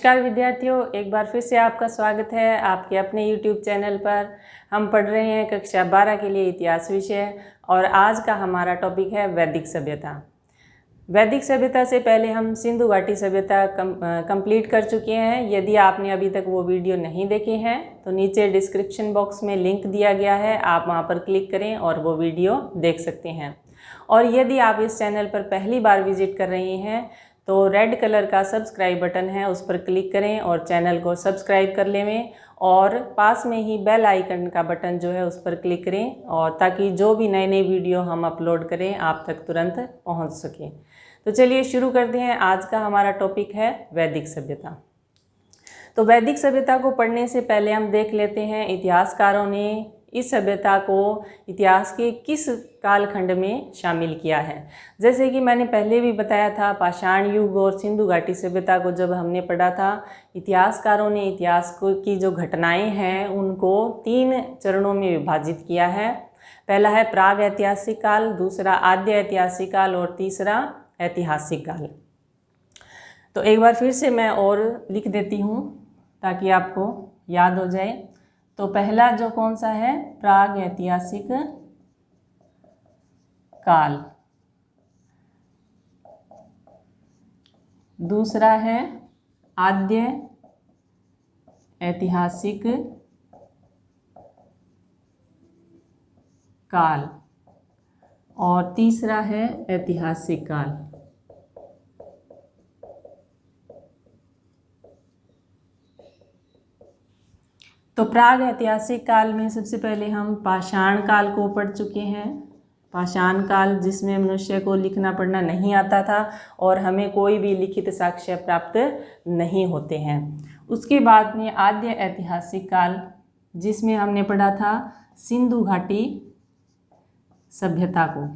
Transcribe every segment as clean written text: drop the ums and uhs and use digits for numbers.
नमस्कार विद्यार्थियों, एक बार फिर से आपका स्वागत है आपके अपने YouTube चैनल पर। हम पढ़ रहे हैं कक्षा 12 के लिए इतिहास विषय और आज का हमारा टॉपिक है वैदिक सभ्यता। वैदिक सभ्यता से पहले हम सिंधु घाटी सभ्यता कंप्लीट कर चुके हैं। यदि आपने अभी तक वो वीडियो नहीं देखे हैं तो नीचे डिस्क्रिप्शन बॉक्स में लिंक दिया गया है, आप वहाँ पर क्लिक करें और वो वीडियो देख सकते हैं। और यदि आप इस चैनल पर पहली बार विजिट कर रहे हैं तो रेड कलर का सब्सक्राइब बटन है, उस पर क्लिक करें और चैनल को सब्सक्राइब कर लें और पास में ही बेल आइकन का बटन जो है उस पर क्लिक करें और ताकि जो भी नए नए वीडियो हम अपलोड करें आप तक तुरंत पहुंच सके। तो चलिए शुरू करते हैं। आज का हमारा टॉपिक है वैदिक सभ्यता। तो वैदिक सभ्यता को पढ़ने से पहले हम देख लेते हैं इतिहासकारों ने इस सभ्यता को इतिहास के किस कालखंड में शामिल किया है। जैसे कि मैंने पहले भी बताया था, पाषाण युग और सिंधु घाटी सभ्यता को जब हमने पढ़ा था, इतिहासकारों ने इतिहास की जो घटनाएं हैं उनको 3 चरणों में विभाजित किया है। पहला है प्राग ऐतिहासिक काल, दूसरा आद्य ऐतिहासिक काल और तीसरा ऐतिहासिक काल। तो एक बार फिर से मैं और लिख देती हूँ ताकि आपको याद हो जाए। तो पहला जो कौन सा है, प्राग ऐतिहासिक काल, दूसरा है आद्य ऐतिहासिक काल और तीसरा है ऐतिहासिक काल। तो प्राग ऐतिहासिक काल में सबसे पहले हम पाषाण काल को पढ़ चुके हैं। पाषाण काल जिसमें मनुष्य को लिखना पढ़ना नहीं आता था और हमें कोई भी लिखित साक्ष्य प्राप्त नहीं होते हैं। उसके बाद में आद्य ऐतिहासिक काल जिसमें हमने पढ़ा था सिंधु घाटी सभ्यता को।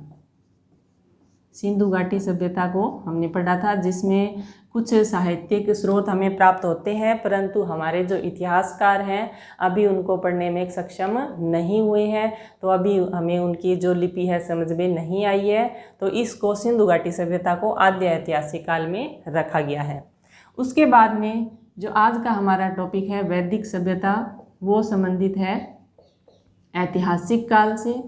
सिंधु घाटी सभ्यता को हमने पढ़ा था जिसमें कुछ साहित्यिक स्रोत हमें प्राप्त होते हैं, परंतु हमारे जो इतिहासकार हैं अभी उनको पढ़ने में सक्षम नहीं हुए हैं। तो अभी हमें उनकी जो लिपि है समझ में नहीं आई है, तो इसको सिंधु घाटी सभ्यता को आद्य ऐतिहासिक काल में रखा गया है। उसके बाद में जो आज का हमारा टॉपिक है वैदिक सभ्यता, वो संबंधित है ऐतिहासिक काल से,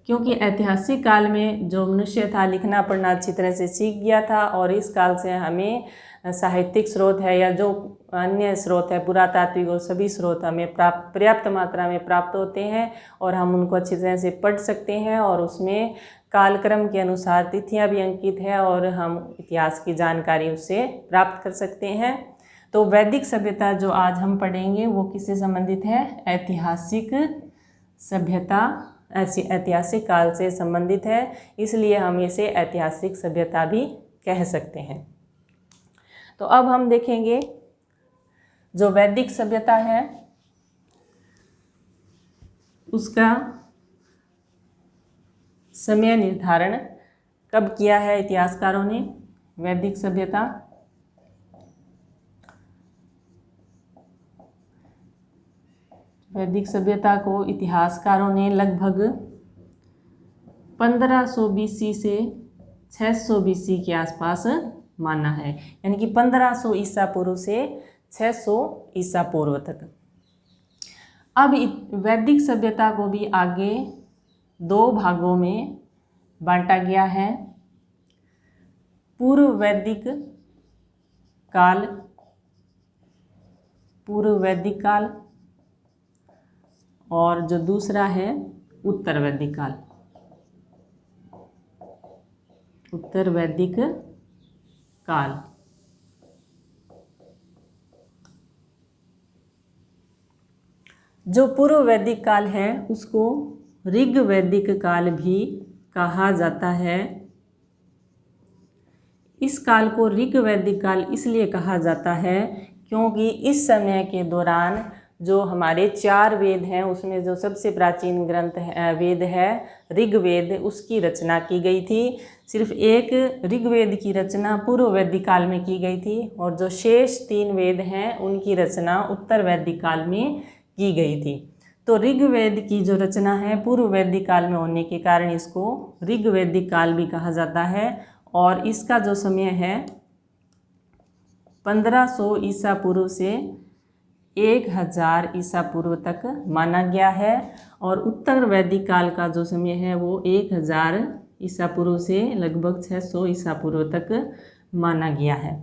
क्योंकि ऐतिहासिक काल में जो मनुष्य था लिखना पढ़ना अच्छी तरह से सीख गया था और इस काल से हमें साहित्यिक स्रोत है या जो अन्य स्रोत है पुरातात्विक और सभी स्रोत हमें पर्याप्त मात्रा में प्राप्त होते हैं और हम उनको अच्छी तरह से पढ़ सकते हैं और उसमें कालक्रम के अनुसार तिथियां भी अंकित है और हम इतिहास की जानकारी उससे प्राप्त कर सकते हैं। तो वैदिक सभ्यता जो आज हम पढ़ेंगे वो किससे संबंधित है, ऐतिहासिक सभ्यता, ऐतिहासिक काल से संबंधित है, इसलिए हम इसे ऐतिहासिक सभ्यता भी कह सकते हैं। तो अब हम देखेंगे जो वैदिक सभ्यता है उसका समय निर्धारण कब किया है इतिहासकारों ने। वैदिक सभ्यता को इतिहासकारों ने लगभग 1500 BC से 600 BC के आसपास माना है, यानी कि 1500 ईसा पूर्व से 600 ईसा पूर्व तक। अब वैदिक सभ्यता को भी आगे 2 भागों में बांटा गया है, पूर्व वैदिक काल और जो दूसरा है उत्तर वैदिक काल। उत्तर वैदिक काल जो पूर्व वैदिक काल है उसको ऋग वैदिक काल भी कहा जाता है। इस काल को ऋग वैदिक काल इसलिए कहा जाता है क्योंकि इस समय के दौरान जो हमारे 4 वेद हैं उसमें जो सबसे प्राचीन ग्रंथ वेद है ऋग्वेद, उसकी रचना की गई थी। सिर्फ एक ऋग्वेद की रचना पूर्व वैदिक काल में की गई थी और जो शेष 3 वेद हैं उनकी रचना उत्तर वैदिक काल में की गई थी। तो ऋग्वेद की जो रचना है पूर्व वैदिक काल में होने के कारण इसको ऋग्वैदिक काल भी कहा जाता है और इसका जो समय है 1500 ईसा पूर्व से 1000 ईसा पूर्व तक माना गया है। और उत्तर वैदिक काल का जो समय है वो 1000 ईसा पूर्व से लगभग 600 ईसा पूर्व तक माना गया है।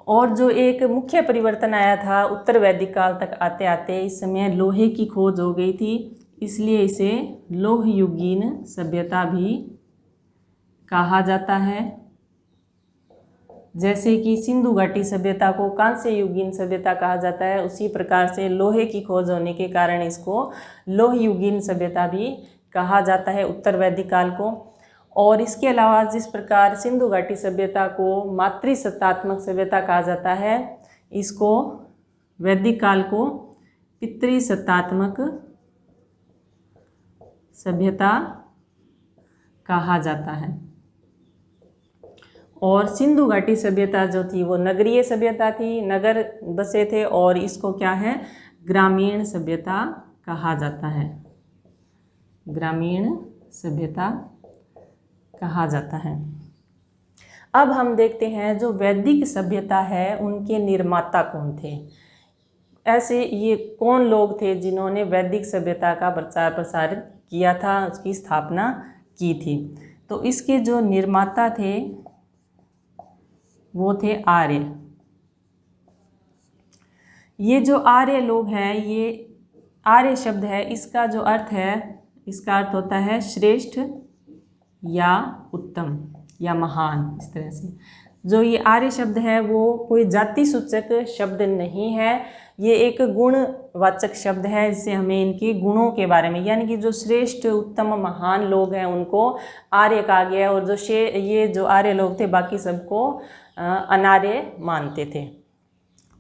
और जो एक मुख्य परिवर्तन आया था उत्तर वैदिक काल तक आते आते, इस समय लोहे की खोज हो गई थी, इसलिए इसे लोह युगीन सभ्यता भी कहा जाता है। जैसे कि सिंधु घाटी सभ्यता को कांस्य युगीन सभ्यता कहा जाता है, उसी प्रकार से लोहे की खोज होने के कारण इसको लोह युगीन सभ्यता भी कहा जाता है उत्तर वैदिक काल को। और इसके अलावा जिस प्रकार सिंधु घाटी सभ्यता को मातृसत्तात्मक सभ्यता कहा जाता है, इसको वैदिक काल को पितृसत्तात्मक सभ्यता कहा जाता है। और सिंधु घाटी सभ्यता जो थी वो नगरीय सभ्यता थी, नगर बसे थे, और इसको क्या है, ग्रामीण सभ्यता कहा जाता है, ग्रामीण सभ्यता कहा जाता है। अब हम देखते हैं जो वैदिक सभ्यता है उनके निर्माता कौन थे। ऐसे ये कौन लोग थे जिन्होंने वैदिक सभ्यता का प्रचार प्रसार किया था, उसकी स्थापना की थी। तो इसके जो निर्माता थे वो थे आर्य। ये जो आर्य लोग हैं, ये आर्य शब्द है, इसका जो अर्थ है, इसका अर्थ होता है श्रेष्ठ या उत्तम या महान। इस तरह से जो ये आर्य शब्द है वो कोई जाति सूचक शब्द नहीं है, ये एक गुणवाचक शब्द है, जिससे हमें इनके गुणों के बारे में, यानी कि जो श्रेष्ठ उत्तम महान लोग हैं उनको आर्य कहा गया है। और जो ये जो आर्य लोग थे बाकी सबको अनार्य मानते थे।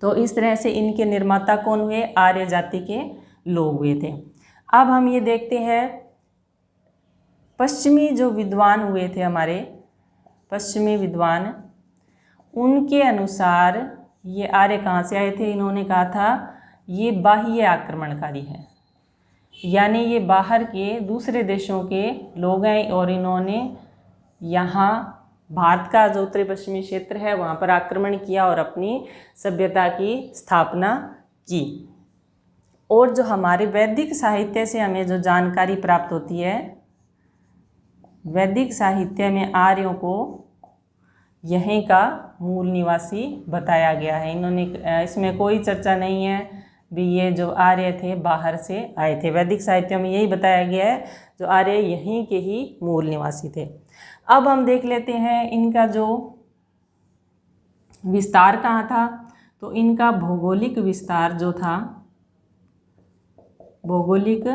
तो इस तरह से इनके निर्माता कौन हुए, आर्य जाति के लोग हुए थे। अब हम ये देखते हैं पश्चिमी जो विद्वान हुए थे, हमारे पश्चिमी विद्वान, उनके अनुसार ये आर्य कहाँ से आए थे। इन्होंने कहा था ये बाह्य आक्रमणकारी है, यानी ये बाहर के दूसरे देशों के लोग हैं, और इन्होंने यहाँ भारत का जो उत्तरी पश्चिमी क्षेत्र है वहाँ पर आक्रमण किया और अपनी सभ्यता की स्थापना की। और जो हमारे वैदिक साहित्य से हमें जो जानकारी प्राप्त होती है, वैदिक साहित्य में आर्यों को यहीं का मूल निवासी बताया गया है। इन्होंने इसमें कोई चर्चा नहीं है भी ये जो आर्य थे बाहर से आए थे। वैदिक साहित्य में यही बताया गया है जो आर्य यहीं के ही मूल निवासी थे। अब हम देख लेते हैं इनका जो विस्तार कहाँ था। तो इनका भौगोलिक विस्तार जो था, भौगोलिक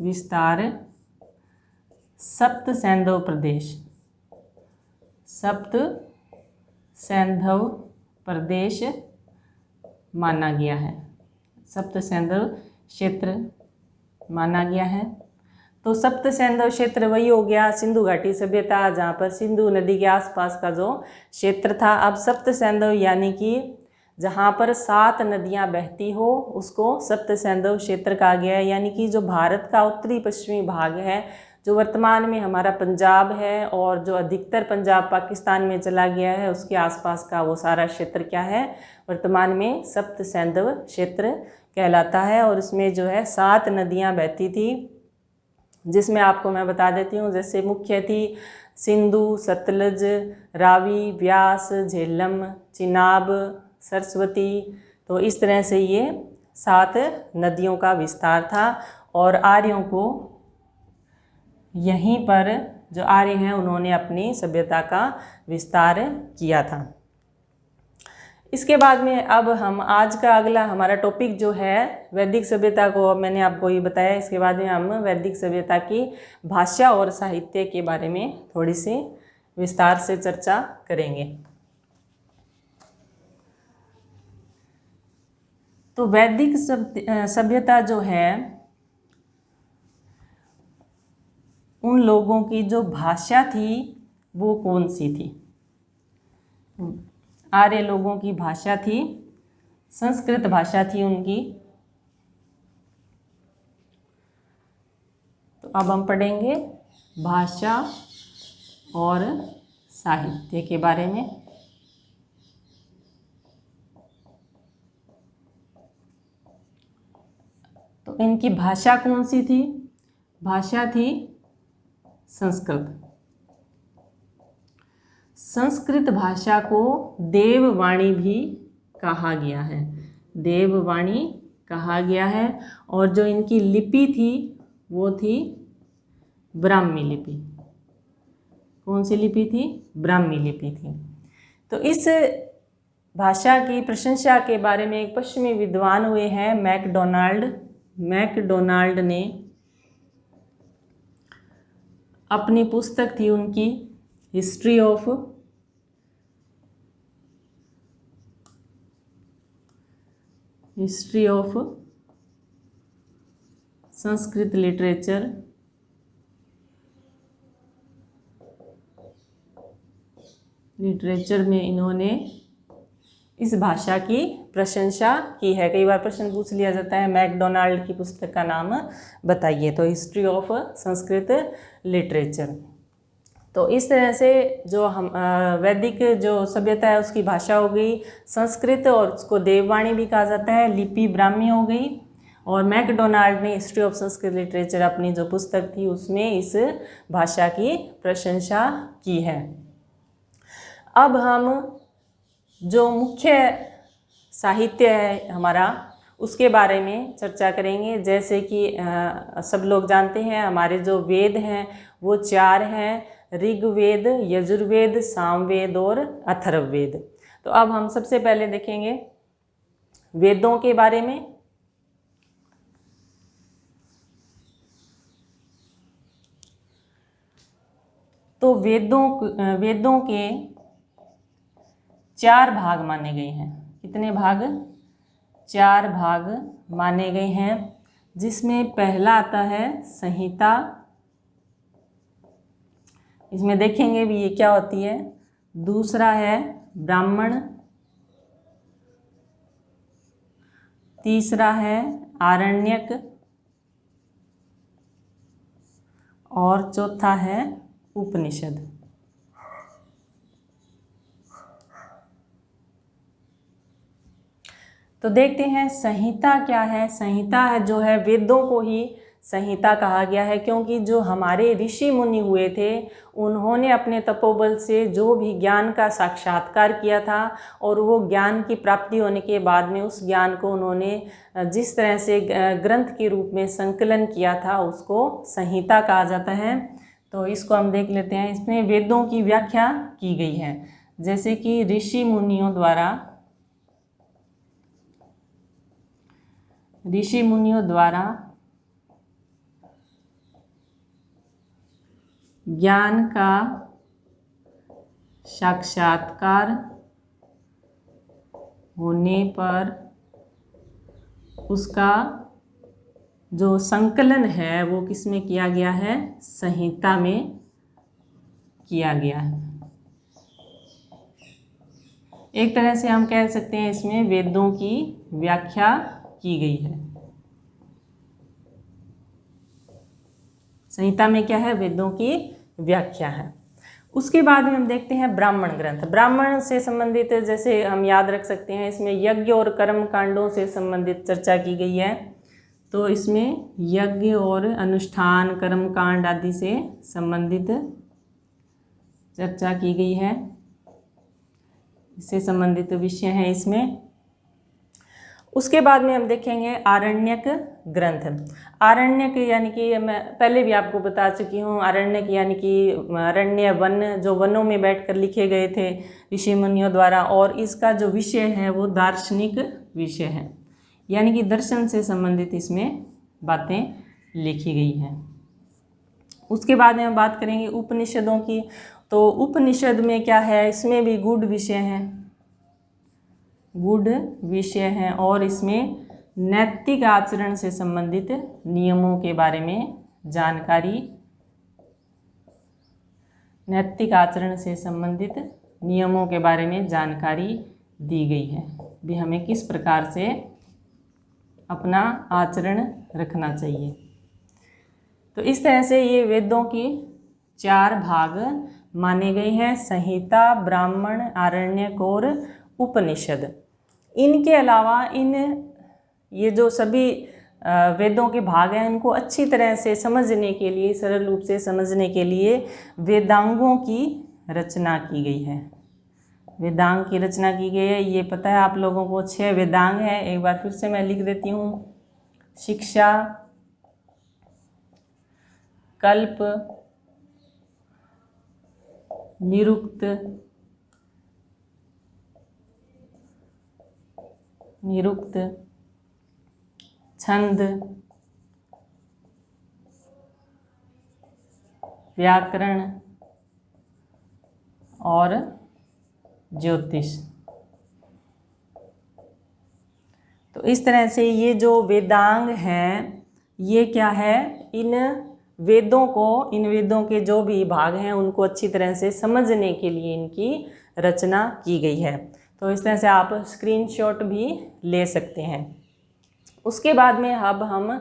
विस्तार सप्त सैंधव प्रदेश, सप्त सैंधव प्रदेश माना गया है, सप्त सैंधव क्षेत्र माना गया है। तो सप्त सैंधव क्षेत्र वही हो गया सिंधु घाटी सभ्यता, जहाँ पर सिंधु नदी के आसपास का जो क्षेत्र था। अब सप्त सैंधव यानी कि जहाँ पर 7 नदियाँ बहती हो उसको सप्त सैंधव क्षेत्र कहा गया है। यानी कि जो भारत का उत्तरी पश्चिमी भाग है, जो वर्तमान में हमारा पंजाब है और जो अधिकतर पंजाब पाकिस्तान में चला गया है, उसके आसपास का वो सारा क्षेत्र क्या है, वर्तमान में सप्त सैंधव क्षेत्र कहलाता है। और इसमें जो है 7 नदियाँ बहती थी, जिसमें आपको मैं बता देती हूँ। जैसे मुख्य थी सिंधु, सतलज, रावी, व्यास, झेलम, चिनाब, सरस्वती। तो इस तरह से ये 7 नदियों का विस्तार था। और आर्यों को यहीं पर जो आर्य हैं उन्होंने अपनी सभ्यता का विस्तार किया था। इसके बाद में अब हम आज का अगला हमारा टॉपिक जो है वैदिक सभ्यता को मैंने आपको ये बताया। इसके बाद में हम वैदिक सभ्यता की भाषा और साहित्य के बारे में थोड़ी सी विस्तार से चर्चा करेंगे। तो वैदिक सभ्यता जो है उन लोगों की जो भाषा थी वो कौन सी थी। आर्य लोगों की भाषा थी संस्कृत भाषा थी उनकी। तो अब हम पढ़ेंगे भाषा और साहित्य के बारे में। तो इनकी भाषा कौन सी थी? भाषा थी संस्कृत। संस्कृत भाषा को देववाणी भी कहा गया है, देववाणी कहा गया है। और जो इनकी लिपि थी वो थी ब्राह्मी लिपि। कौन सी लिपि थी? ब्राह्मी लिपि थी। तो इस भाषा की प्रशंसा के बारे में एक पश्चिमी विद्वान हुए हैं मैकडोनाल्ड ने अपनी पुस्तक थी उनकी हिस्ट्री ऑफ संस्कृत लिटरेचर में इन्होंने इस भाषा की प्रशंसा की है। कई बार प्रश्न पूछ लिया जाता है मैकडोनाल्ड की पुस्तक का नाम बताइए, तो हिस्ट्री ऑफ संस्कृत लिटरेचर। तो इस तरह से जो हम वैदिक जो सभ्यता है उसकी भाषा हो गई संस्कृत, और उसको देववाणी भी कहा जाता है, लिपि ब्राह्मी हो गई। और मैकडोनाल्ड ने हिस्ट्री ऑफ संस्कृत लिटरेचर अपनी जो पुस्तक थी उसमें इस भाषा की प्रशंसा की है। अब हम जो मुख्य साहित्य है हमारा उसके बारे में चर्चा करेंगे। जैसे कि सब लोग जानते हैं हमारे जो वेद हैं वो 4 हैं, ऋग्वेद, यजुर्वेद, सामवेद और अथर्ववेद। तो अब हम सबसे पहले देखेंगे वेदों के बारे में। तो वेदों के 4 भाग माने गए हैं। कितने भाग? 4 भाग माने गए हैं, जिसमें पहला आता है संहिता। इसमें देखेंगे भी ये क्या होती है। दूसरा है ब्राह्मण, तीसरा है आरण्यक, और चौथा है उपनिषद। तो देखते हैं संहिता क्या है। संहिता है जो है वेदों को ही संहिता कहा गया है, क्योंकि जो हमारे ऋषि मुनि हुए थे उन्होंने अपने तपोबल से जो भी ज्ञान का साक्षात्कार किया था और वो ज्ञान की प्राप्ति होने के बाद में उस ज्ञान को उन्होंने जिस तरह से ग्रंथ के रूप में संकलन किया था उसको संहिता कहा जाता है। तो इसको हम देख लेते हैं। इसमें वेदों की व्याख्या की गई है, जैसे कि ऋषि मुनियों द्वारा ज्ञान का साक्षात्कार होने पर उसका जो संकलन है वो किसमें किया गया है? संहिता में किया गया है। एक तरह से हम कह सकते हैं इसमें वेदों की व्याख्या की गई है। संहिता में क्या है? वेदों की व्याख्या है। उसके बाद में हम देखते हैं ब्राह्मण ग्रंथ। ब्राह्मण से संबंधित जैसे हम याद रख सकते हैं इसमें यज्ञ और कर्म कांडों से संबंधित चर्चा की गई है। तो इसमें यज्ञ और अनुष्ठान कर्म कांड आदि से संबंधित चर्चा की गई है, इससे संबंधित विषय हैं इसमें। उसके बाद में हम देखेंगे आरण्यक ग्रंथ। आरण्यक यानी कि मैं पहले भी आपको बता चुकी हूँ, आरण्यक यानी कि अरण्य वन, जो वनों में बैठकर लिखे गए थे ऋषि मुनियों द्वारा, और इसका जो विषय है वो दार्शनिक विषय है, यानी कि दर्शन से संबंधित इसमें बातें लिखी गई हैं। उसके बाद में हम बात करेंगे उपनिषदों की। तो उपनिषद में क्या है? इसमें भी गूढ़ विषय हैं और इसमें नैतिक आचरण से संबंधित नियमों के बारे में जानकारी, नैतिक आचरण से संबंधित नियमों के बारे में जानकारी दी गई है, भी हमें किस प्रकार से अपना आचरण रखना चाहिए। तो इस तरह से ये वेदों की 4 भाग माने गए हैं, संहिता, ब्राह्मण, आरण्यक और उपनिषद। इनके अलावा ये जो सभी वेदों के भाग हैं इनको अच्छी तरह से समझने के लिए, सरल रूप से समझने के लिए वेदांगों की रचना की गई है। वेदांग की रचना की गई है, ये पता है आप लोगों को। 6 वेदांग हैं, एक बार फिर से मैं लिख देती हूँ। शिक्षा, कल्प, निरुक्त, छंद, व्याकरण और ज्योतिष। तो इस तरह से ये जो वेदांग हैं ये क्या है, इन वेदों के जो भी भाग हैं उनको अच्छी तरह से समझने के लिए इनकी रचना की गई है। तो इस तरह से आप स्क्रीनशॉट भी ले सकते हैं। उसके बाद में अब हम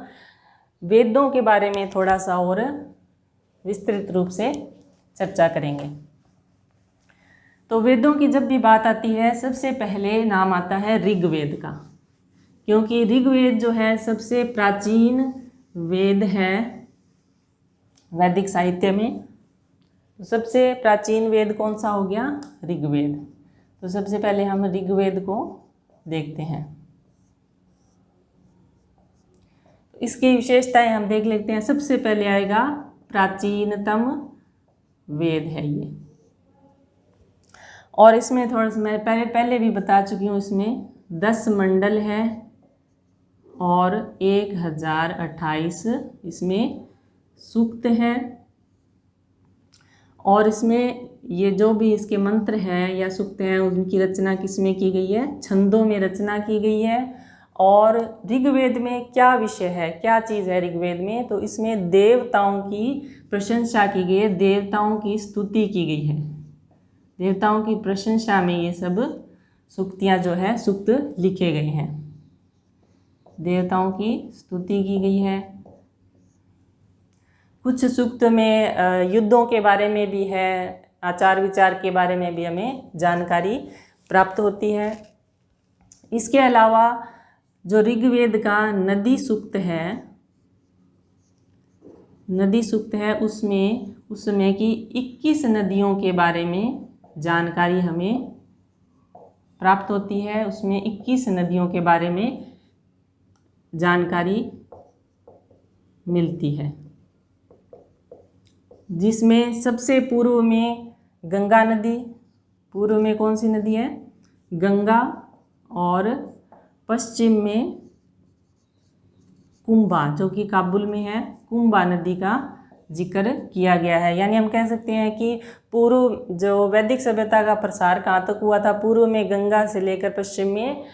वेदों के बारे में थोड़ा सा और विस्तृत रूप से चर्चा करेंगे। तो वेदों की जब भी बात आती है सबसे पहले नाम आता है ऋग्वेद का, क्योंकि ऋग्वेद जो है सबसे प्राचीन वेद है वैदिक साहित्य में। तो सबसे प्राचीन वेद कौन सा हो गया, ऋग्वेद। तो सबसे पहले हम ऋग्वेद को देखते हैं। इसकी विशेषताएं हम देख लेते हैं। सबसे पहले आएगा प्राचीनतम वेद है ये, और इसमें थोड़ा सा मैं पहले भी बता चुकी हूँ, इसमें 10 मंडल है और 1028 इसमें सूक्त है। और इसमें ये जो भी इसके मंत्र हैं या सूक्त हैं उनकी रचना किसमें की गई है, छंदों में रचना की गई है। और ऋग्वेद में क्या विषय है, क्या चीज़ है ऋग्वेद में, तो इसमें देवताओं की प्रशंसा की गई है, देवताओं की स्तुति की गई है। देवताओं की प्रशंसा में ये सब सूक्तियाँ जो है सूक्त लिखे गए हैं। देवताओं की स्तुति की गई है। कुछ सूक्त में युद्धों के बारे में भी है, आचार विचार के बारे में भी हमें जानकारी प्राप्त होती है। इसके अलावा जो ऋग्वेद का नदी सूक्त है उसमें की 21 नदियों के बारे में जानकारी हमें प्राप्त होती है। उसमें 21 नदियों के बारे में जानकारी मिलती है, जिसमें सबसे पूर्व में गंगा नदी, पूर्व में कौन सी नदी है, गंगा, और पश्चिम में कुंभा जो कि काबुल में है, कुंभा नदी का जिक्र किया गया है। यानी हम कह सकते हैं कि पूर्व जो वैदिक सभ्यता का प्रसार कहाँ तक हुआ था, पूर्व में गंगा से लेकर पश्चिम में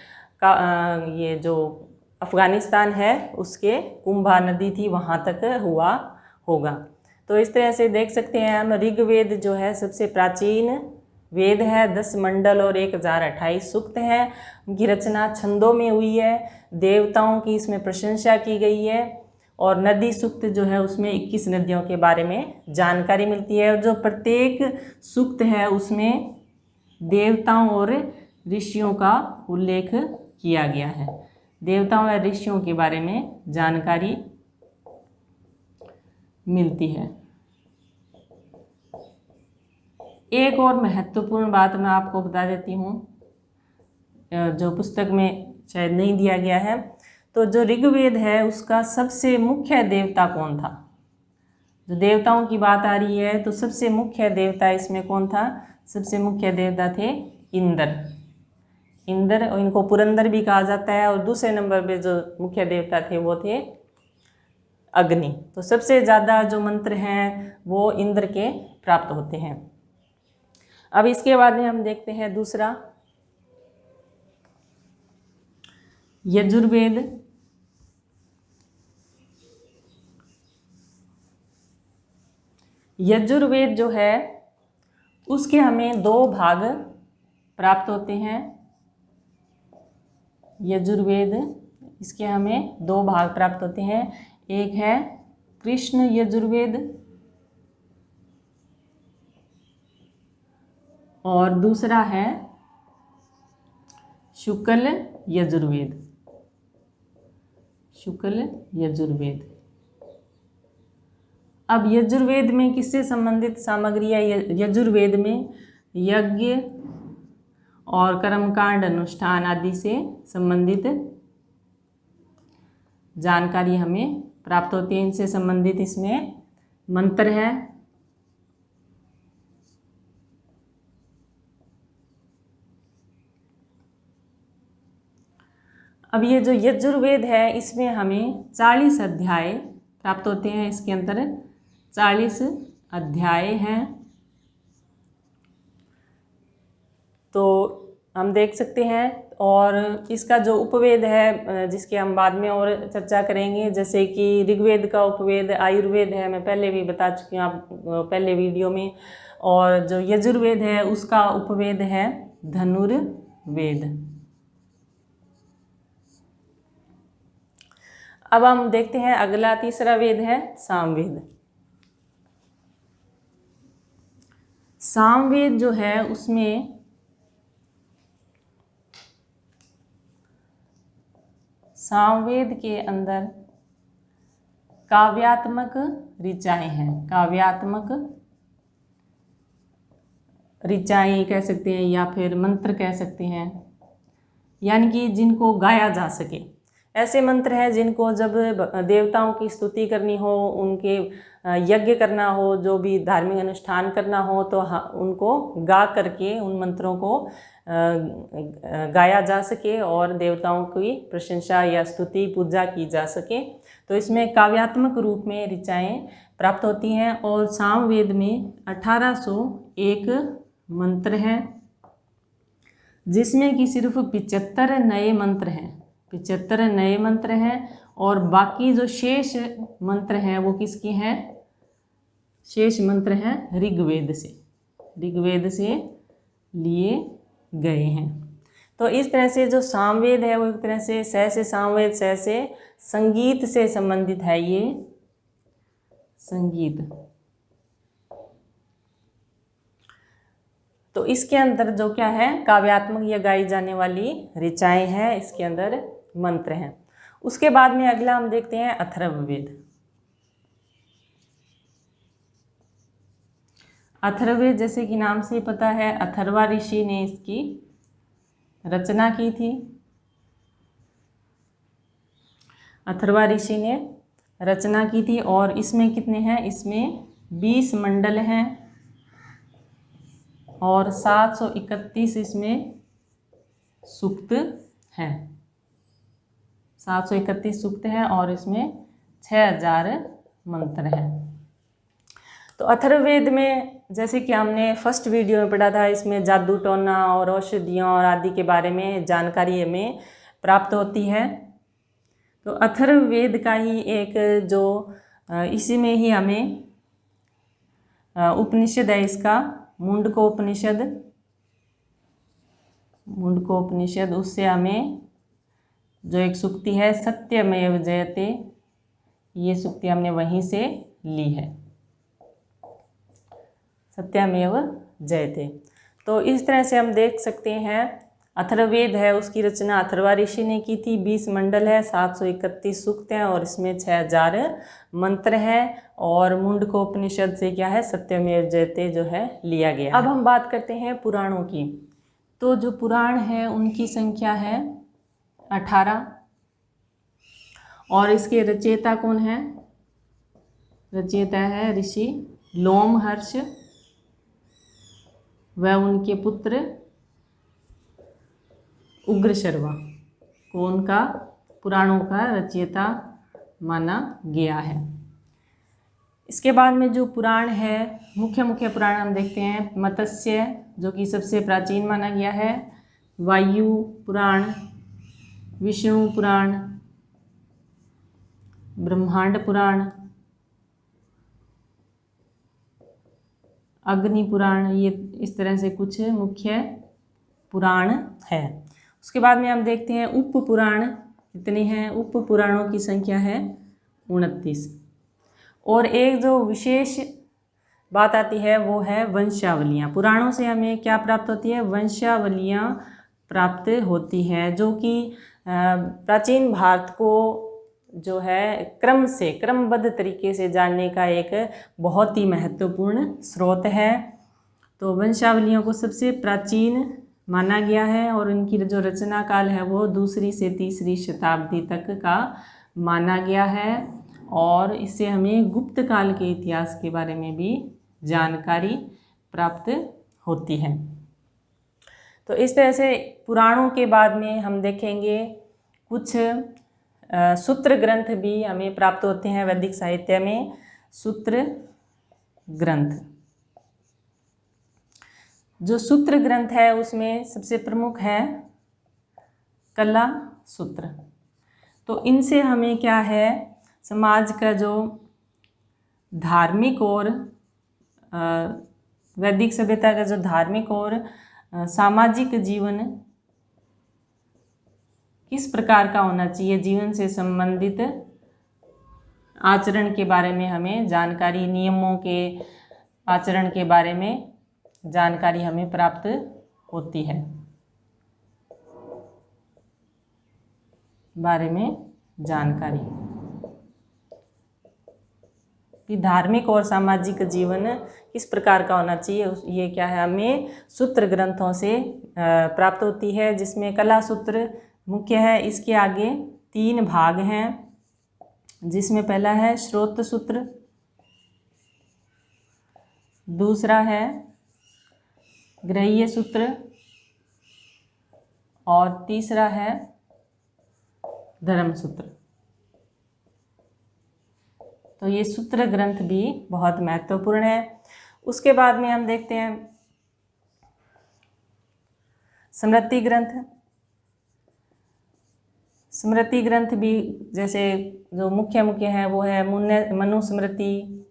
ये जो अफ़गानिस्तान है उसके कुंभा नदी थी वहाँ तक हुआ होगा। तो इस तरह से देख सकते हैं हम ऋग्वेद जो है सबसे प्राचीन वेद है। 10 मंडल और 1028 सूक्त हैं। उनकी रचना छंदों में हुई है। देवताओं की इसमें प्रशंसा की गई है। और नदी सूक्त जो है उसमें 21 नदियों के बारे में जानकारी मिलती है। और जो प्रत्येक सूक्त है उसमें देवताओं और ऋषियों का उल्लेख किया गया है। देवताओं और ऋषियों के बारे में जानकारी मिलती है। एक और महत्वपूर्ण बात मैं आपको बता देती हूँ, जो पुस्तक में शायद नहीं दिया गया है। तो जो ऋग्वेद है उसका सबसे मुख्य देवता कौन था। जो देवताओं की बात आ रही है तो सबसे मुख्य देवता इसमें कौन था, सबसे मुख्य देवता थे इंद्र, और इनको पुरंदर भी कहा जाता है। और दूसरे नंबर पे जो मुख्य देवता थे वो थे अग्नि। तो सबसे ज़्यादा जो मंत्र हैं वो इंद्र के प्राप्त होते हैं। अब इसके बाद में हम देखते हैं दूसरा यजुर्वेद। यजुर्वेद जो है उसके हमें 2 भाग प्राप्त होते हैं। यजुर्वेद इसके हमें 2 भाग प्राप्त होते हैं। एक है कृष्ण यजुर्वेद और दूसरा है शुक्ल यजुर्वेद। शुक्ल यजुर्वेद। अब यजुर्वेद में किससे संबंधित सामग्री है? यजुर्वेद में यज्ञ और कर्मकांड अनुष्ठान आदि से संबंधित जानकारी हमें प्राप्त होती है। इनसे संबंधित इसमें मंत्र है। अब ये जो यजुर्वेद है इसमें हमें 40 अध्याय प्राप्त होते हैं। इसके अंदर 40 अध्याय हैं। तो हम देख सकते हैं, और इसका जो उपवेद है जिसके हम बाद में और चर्चा करेंगे, जैसे कि ऋग्वेद का उपवेद आयुर्वेद है, मैं पहले भी बता चुकी हूँ आप पहले वीडियो में। और जो यजुर्वेद है उसका उपवेद है धनुर्वेद। अब हम देखते हैं अगला तीसरा वेद है सामवेद। सामवेद जो है उसमें सामवेद के अंदर काव्यात्मक ऋचाएं हैं। काव्यात्मक ऋचाएं कह सकते हैं या फिर मंत्र कह सकते हैं, यानी कि जिनको गाया जा सके। ऐसे मंत्र हैं जिनको जब देवताओं की स्तुति करनी हो, उनके यज्ञ करना हो, जो भी धार्मिक अनुष्ठान करना हो, तो उनको गा करके उन मंत्रों को गाया जा सके और देवताओं की प्रशंसा या स्तुति पूजा की जा सके। तो इसमें काव्यात्मक रूप में ऋचाएं प्राप्त होती हैं। और सामवेद में 1801 मंत्र हैं, जिसमें कि सिर्फ 75 नए मंत्र हैं। 75 नए मंत्र हैं, और बाकी जो शेष मंत्र हैं वो किसके हैं? शेष मंत्र हैं ऋग्वेद से लिए गए हैं। तो इस तरह से जो सामवेद है वो एक तरह से सामवेद से संगीत से संबंधित है। ये संगीत, तो इसके अंदर जो क्या है, काव्यात्मक या गाई जाने वाली ऋचाएं हैं, इसके अंदर मंत्र हैं। उसके बाद में अगला हम देखते हैं अथर्ववेद। अथर्ववेद जैसे कि नाम से पता है, अथर्वा ऋषि ने इसकी रचना की थी। अथर्वा ऋषि ने रचना की थी, और इसमें कितने हैं? इसमें 20 मंडल हैं और 731 इसमें सूक्त हैं। 731 सूक्त हैं और इसमें 6000 मंत्र हैं। तो अथर्ववेद में जैसे कि हमने फर्स्ट वीडियो में पढ़ा था, इसमें जादू टोना और औषधियों और आदि के बारे में जानकारी हमें प्राप्त होती है। तो अथर्ववेद का ही एक जो इसी में ही हमें उपनिषद है, इसका मुंडकोपनिषद, उससे हमें जो एक सूक्ति है सत्यमेव जयते, ये सूक्ति हमने वहीं से ली है, सत्यमेव जयते। तो इस तरह से हम देख सकते हैं अथर्ववेद है उसकी रचना अथर्वा ऋषि ने की थी। 20 मंडल है, 731 सूक्त हैं और इसमें 6000 मंत्र हैं। और मुंडकोपनिषद से क्या है, सत्यमेव जयते जो है लिया गया। अब हम बात करते हैं पुराणों की। तो जो पुराण है उनकी संख्या है 18, और इसके रचयिता कौन है? रचयिता है ऋषि लोमहर्ष व उनके पुत्र उग्रशर्वा को उनका पुराणों का रचयिता माना गया है। इसके बाद में जो पुराण है, मुख्य पुराण हम देखते हैं। मत्स्य जो कि सबसे प्राचीन माना गया है, वायु पुराण, विष्णु पुराण, ब्रह्मांड पुराण, अग्नि पुराण, ये इस तरह से कुछ मुख्य पुराण है। उसके बाद में हम देखते हैं उप पुराण कितने हैं। उप पुराणों की संख्या है 29। और एक जो विशेष बात आती है वो है वंशावलियाँ। पुराणों से हमें क्या प्राप्त होती है? वंशावलियाँ प्राप्त होती हैं, जो कि प्राचीन भारत को जो है क्रमबद्ध तरीके से जानने का एक बहुत ही महत्वपूर्ण स्रोत है। तो वंशावलियों को सबसे प्राचीन माना गया है और इनकी जो रचना काल है वो 2री से 3री शताब्दी तक का माना गया है और इससे हमें गुप्त काल के इतिहास के बारे में भी जानकारी प्राप्त होती है। तो इस तरह से पुराणों के बाद में हम देखेंगे कुछ सूत्र ग्रंथ भी हमें प्राप्त होते हैं वैदिक साहित्य में। सूत्र ग्रंथ, जो सूत्र ग्रंथ है उसमें सबसे प्रमुख है कला सूत्र। तो इनसे हमें क्या है, समाज का जो धार्मिक और वैदिक सभ्यता का जो धार्मिक और सामाजिक जीवन किस प्रकार का होना चाहिए, जीवन से संबंधित आचरण के बारे में हमें जानकारी, नियमों के आचरण के बारे में जानकारी हमें प्राप्त होती है, बारे में जानकारी कि धार्मिक और सामाजिक जीवन किस प्रकार का होना चाहिए, ये क्या है हमें सूत्र ग्रंथों से प्राप्त होती है, जिसमें कला सूत्र मुख्य है। इसके आगे 3 भाग हैं, जिसमें पहला है स्रोत सूत्र, दूसरा है ग्रह्य सूत्र और तीसरा है धर्म सूत्र। तो ये सूत्र ग्रंथ भी बहुत महत्वपूर्ण है। उसके बाद में हम देखते हैं स्मृति ग्रंथ। स्मृति ग्रंथ भी जैसे जो मुख्य है वो है मनुस्मृति,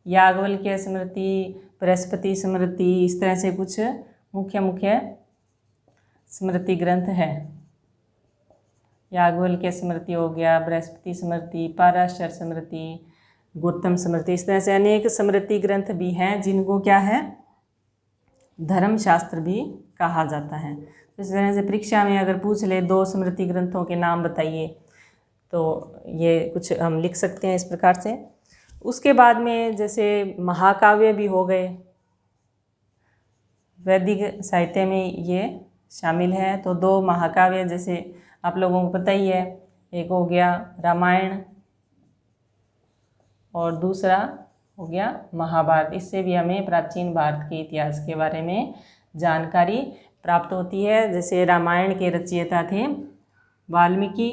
याज्ञवल्क्य स्मृति, बृहस्पति स्मृति, इस तरह से कुछ मुख्य स्मृति ग्रंथ है। याज्ञवल्क्य स्मृति हो गया, बृहस्पति स्मृति, पाराशर स्मृति, गौतम स्मृति, इस तरह से अनेक स्मृति ग्रंथ भी हैं जिनको क्या है धर्मशास्त्र भी कहा जाता है। तो इस तरह से परीक्षा में अगर पूछ ले 2 स्मृति ग्रंथों के नाम बताइए तो ये कुछ हम लिख सकते हैं इस प्रकार से। उसके बाद में जैसे महाकाव्य भी हो गए, वैदिक साहित्य में ये शामिल है। तो 2 महाकाव्य जैसे आप लोगों को पता ही है, एक हो गया रामायण और दूसरा हो गया महाभारत। इससे भी हमें प्राचीन भारत के इतिहास के बारे में जानकारी प्राप्त होती है। जैसे रामायण के रचयिता थे वाल्मीकि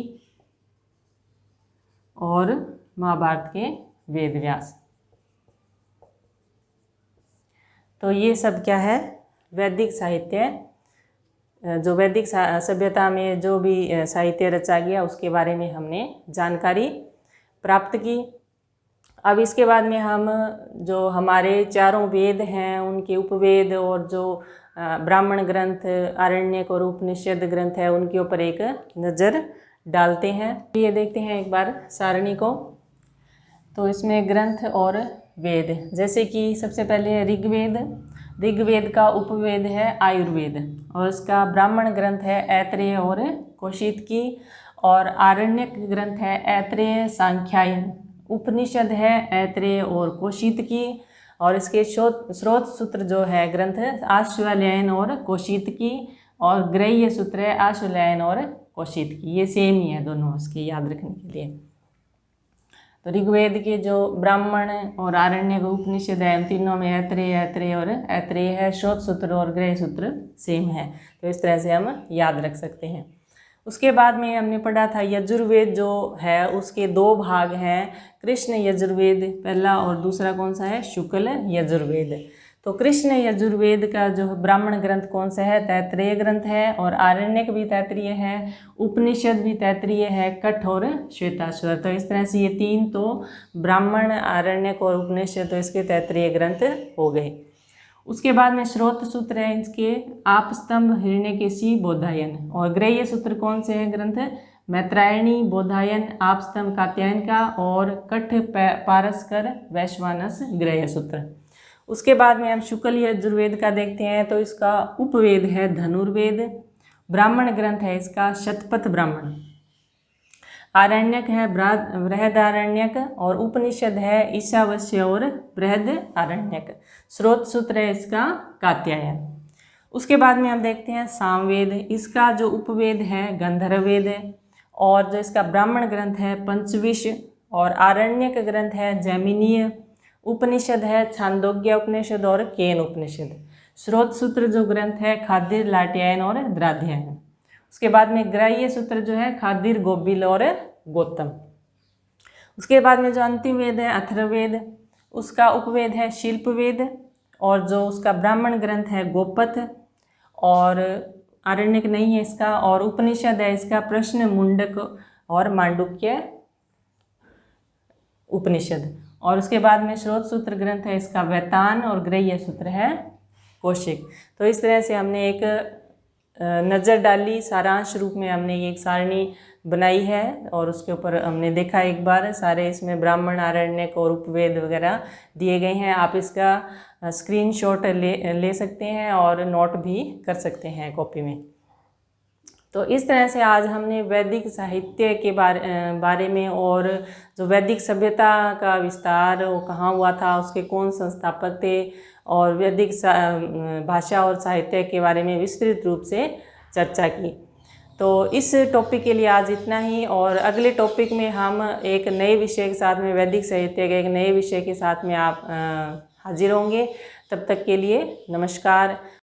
और महाभारत के वेद व्यास। तो ये सब क्या है वैदिक साहित्य, जो वैदिक सभ्यता में जो भी साहित्य रचा गया उसके बारे में हमने जानकारी प्राप्त की। अब इसके बाद में हम जो हमारे 4 वेद हैं उनके उपवेद और जो ब्राह्मण ग्रंथ, आरण्यक और उपनिषद ग्रंथ है उनके ऊपर एक नज़र डालते हैं। ये देखते हैं एक बार सारणी को। तो इसमें ग्रंथ और वेद, जैसे कि सबसे पहले ऋग्वेद। ऋग्वेद का उपवेद है आयुर्वेद और इसका ब्राह्मण ग्रंथ है ऐत्रेय और कौशितकी, और आरण्यक ग्रंथ है ऐत्रेय सांख्यायन। उपनिषद है ऐत्रेय और कौशितकी, और इसके स्रोत सूत्र जो है ग्रंथ आश्वलायन और कौशितकी, और ग्रह्य सूत्र है आश्वलायन और कौशितकी। ये सेम ही है दोनों, इसके याद रखने के लिए। तो ऋग्वेद के जो ब्राह्मण और आरण्यक उपनिषद है उन तीनों में ऐत्रेय और ऐत्रेय है, स्रोत सूत्र और ग्रह्य सूत्र सेम है। तो इस तरह से हम याद रख सकते हैं। उसके बाद में हमने पढ़ा था यजुर्वेद जो है उसके 2 भाग हैं, कृष्ण यजुर्वेद पहला और दूसरा कौन सा है शुक्ल यजुर्वेद। तो कृष्ण यजुर्वेद का जो ब्राह्मण ग्रंथ कौन सा है तैत्रेय ग्रंथ है, और आरण्यक भी तैत्रेय है, उपनिषद भी तैत्रेय है, कठ और श्वेताश्वर। तो इस तरह से ये 3 तो ब्राह्मण, आरण्यक और उपनिषद तो इसके तैत्रेय ग्रंथ हो गए। उसके बाद में स्रोत सूत्र है इसके आपस्तंभ, हिरण्यकेशी, बोधायन, और ग्रह्य सूत्र कौन से हैं ग्रंथ मैत्रायणी, बोधायन, आपस्तंभ कात्यायन का, और कठ पारस्कर, वैश्वानस ग्रह्य सूत्र। उसके बाद में हम शुक्ल यजुर्वेद का देखते हैं। तो इसका उपवेद है धनुर्वेद, ब्राह्मण ग्रंथ है इसका शतपथ ब्राह्मण। आरण्यक है बृहदारण्यक, और उपनिषद है ईशावास्य और बृहदारण्यक। स्रोत सूत्र है इसका कात्यायन। उसके बाद में हम देखते हैं सामवेद। इसका जो उपवेद है गंधर्ववेद है, और जो इसका ब्राह्मण ग्रंथ है पंचविश, और आरण्यक ग्रंथ है जैमिनीय। उपनिषद है छांदोग्य उपनिषद और केन उपनिषद। स्रोत सूत्र जो ग्रंथ है खादिर, लाटियायन और द्राध्यायन। उसके बाद में ग्राह्य सूत्र जो है खादिर, गोबिल और गौतम। उसके बाद में जो अंतिम वेद है अथर्ववेद, उसका उपवेद है शिल्पवेद, और जो उसका ब्राह्मण ग्रंथ है गोपथ, और आरण्यक नहीं है इसका। और उपनिषद है इसका प्रश्न, मुंडक और मांडुक्य उपनिषद। और उसके बाद में स्रोत सूत्र ग्रंथ है इसका वैतान, और ग्राह्य सूत्र है कौशिक। तो इस तरह से हमने एक नज़र डाली, सारांश रूप में हमने एक सारणी बनाई है, और उसके ऊपर हमने देखा एक बार सारे इसमें ब्राह्मण, आरण्यक और उपवेद वगैरह दिए गए हैं। आप इसका स्क्रीनशॉट ले सकते हैं और नोट भी कर सकते हैं कॉपी में। तो इस तरह से आज हमने वैदिक साहित्य के बारे में, और जो वैदिक सभ्यता का विस्तार वो कहाँ हुआ था, उसके कौन संस्थापक थे, और वैदिक भाषा और साहित्य के बारे में विस्तृत रूप से चर्चा की। तो इस टॉपिक के लिए आज इतना ही, और अगले टॉपिक में हम एक नए विषय के साथ में, वैदिक साहित्य के एक नए विषय के साथ में आप हाजिर होंगे। तब तक के लिए नमस्कार।